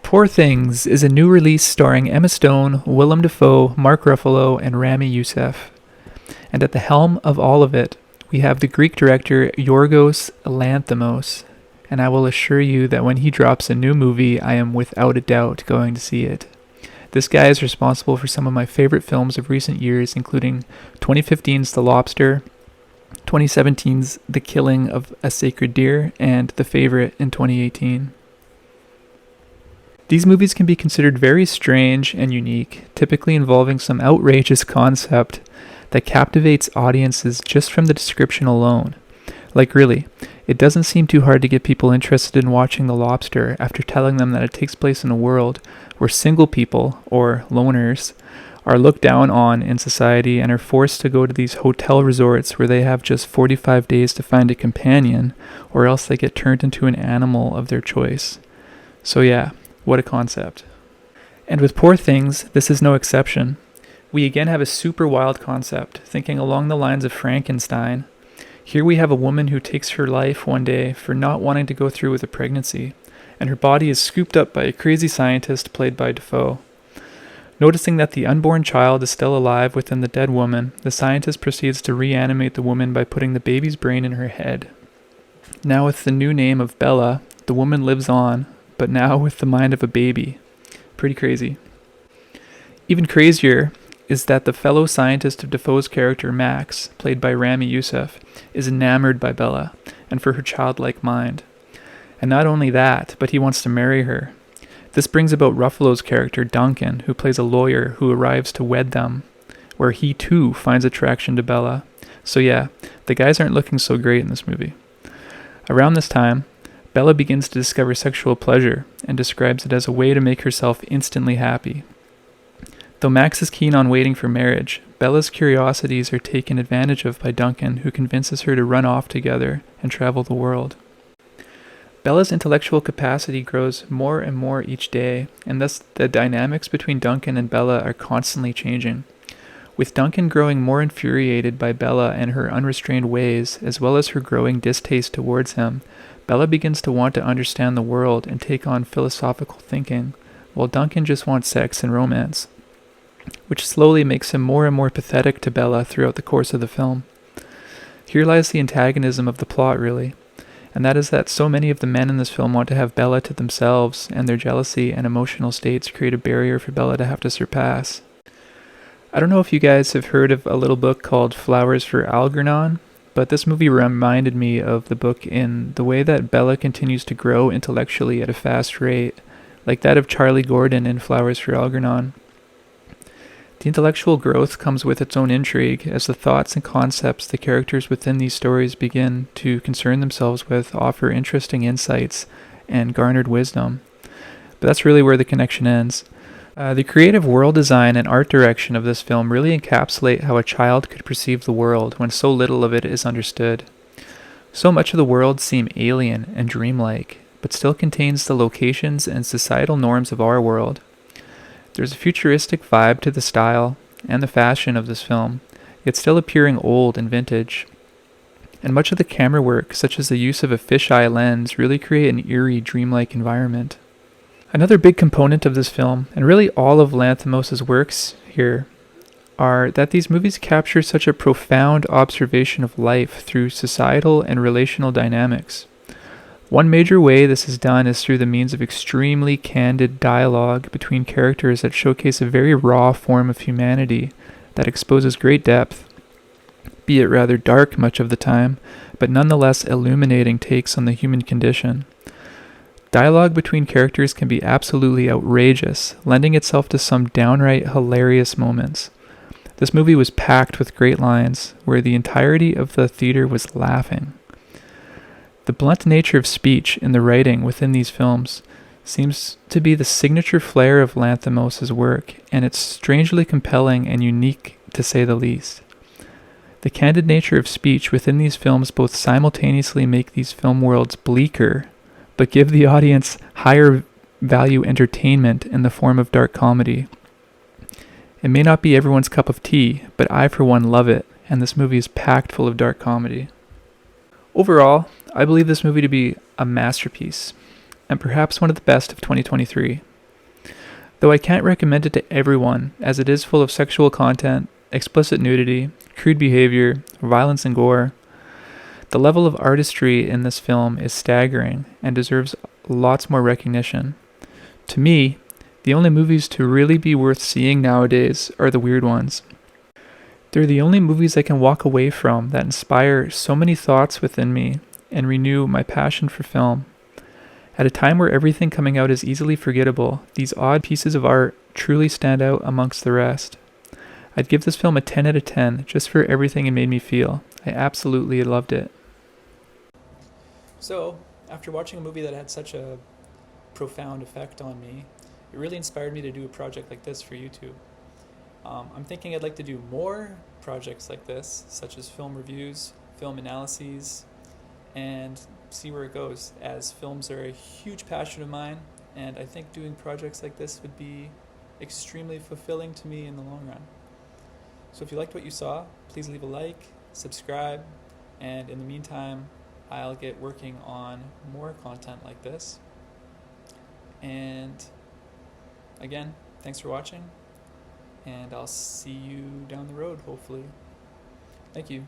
Poor Things is a new release starring Emma Stone, Willem Dafoe, Mark Ruffalo, and Rami Youssef. And at the helm of all of it, we have the Greek director Yorgos Lanthimos. And I will assure you that when he drops a new movie, I am without a doubt going to see it. This guy is responsible for some of my favorite films of recent years, including 2015's The Lobster, 2017's The Killing of a Sacred Deer, and The Favorite in 2018. These movies can be considered very strange and unique, typically involving some outrageous concept that captivates audiences just from the description alone. Like really, it doesn't seem too hard to get people interested in watching The Lobster after telling them that it takes place in a world where single people, or loners, are looked down on in society and are forced to go to these hotel resorts where they have just 45 days to find a companion, or else they get turned into an animal of their choice. So yeah, what a concept. And with Poor Things, this is no exception. We again have a super wild concept, thinking along the lines of Frankenstein. Here we have a woman who takes her life one day for not wanting to go through with a pregnancy, and her body is scooped up by a crazy scientist played by Dafoe. Noticing that the unborn child is still alive within the dead woman, the scientist proceeds to reanimate the woman by putting the baby's brain in her head. Now with the new name of Bella, the woman lives on, but now with the mind of a baby. Pretty crazy. Even crazier is that the fellow scientist of Dafoe's character Max, played by Rami Youssef, is enamored by Bella, and for her childlike mind. And not only that, but he wants to marry her. This brings about Ruffalo's character Duncan, who plays a lawyer who arrives to wed them, where he too finds attraction to Bella. So yeah, the guys aren't looking so great in this movie. Around this time, Bella begins to discover sexual pleasure, and describes it as a way to make herself instantly happy. Though Max is keen on waiting for marriage, Bella's curiosities are taken advantage of by Duncan, who convinces her to run off together and travel the world. Bella's intellectual capacity grows more and more each day, and thus the dynamics between Duncan and Bella are constantly changing. With Duncan growing more infuriated by Bella and her unrestrained ways, as well as her growing distaste towards him, Bella begins to want to understand the world and take on philosophical thinking, while Duncan just wants sex and romance, which slowly makes him more and more pathetic to Bella throughout the course of the film. Here lies the antagonism of the plot, really, and that is that so many of the men in this film want to have Bella to themselves, and their jealousy and emotional states create a barrier for Bella to have to surpass. I don't know if you guys have heard of a little book called Flowers for Algernon, but this movie reminded me of the book in the way that Bella continues to grow intellectually at a fast rate, like that of Charlie Gordon in Flowers for Algernon. The intellectual growth comes with its own intrigue, as the thoughts and concepts the characters within these stories begin to concern themselves with offer interesting insights and garnered wisdom. But that's really where the connection ends. The creative world design and art direction of this film really encapsulate how a child could perceive the world when so little of it is understood. So much of the world seems alien and dreamlike, but still contains the locations and societal norms of our world. There's a futuristic vibe to the style and the fashion of this film, yet still appearing old and vintage. And much of the camera work, such as the use of a fisheye lens, really create an eerie, dreamlike environment. Another big component of this film, and really all of Lanthimos' works here, are that these movies capture such a profound observation of life through societal and relational dynamics. One major way this is done is through the means of extremely candid dialogue between characters that showcase a very raw form of humanity that exposes great depth, be it rather dark much of the time, but nonetheless illuminating takes on the human condition. Dialogue between characters can be absolutely outrageous, lending itself to some downright hilarious moments. This movie was packed with great lines, where the entirety of the theater was laughing. The blunt nature of speech in the writing within these films seems to be the signature flair of Lanthimos' work, and it's strangely compelling and unique to say the least. The candid nature of speech within these films both simultaneously make these film worlds bleaker, but give the audience higher value entertainment in the form of dark comedy. It may not be everyone's cup of tea, but I for one love it, and this movie is packed full of dark comedy. Overall, I believe this movie to be a masterpiece, and perhaps one of the best of 2023. Though I can't recommend it to everyone, as it is full of sexual content, explicit nudity, crude behavior, violence, and gore. The level of artistry in this film is staggering and deserves lots more recognition. To me, the only movies to really be worth seeing nowadays are the weird ones. They're the only movies I can walk away from that inspire so many thoughts within me and renew my passion for film. At a time where everything coming out is easily forgettable, these odd pieces of art truly stand out amongst the rest. I'd give this film a 10 out of 10 just for everything it made me feel. I absolutely loved it. So, after watching a movie that had such a profound effect on me, it really inspired me to do a project like this for YouTube. I'm thinking I'd like to do more projects like this, such as film reviews, film analyses, and see where it goes, as films are a huge passion of mine, and I think doing projects like this would be extremely fulfilling to me in the long run. So if you liked what you saw, please leave a like, subscribe, and in the meantime, I'll get working on more content like this. And again, thanks for watching, and I'll see you down the road, hopefully. Thank you.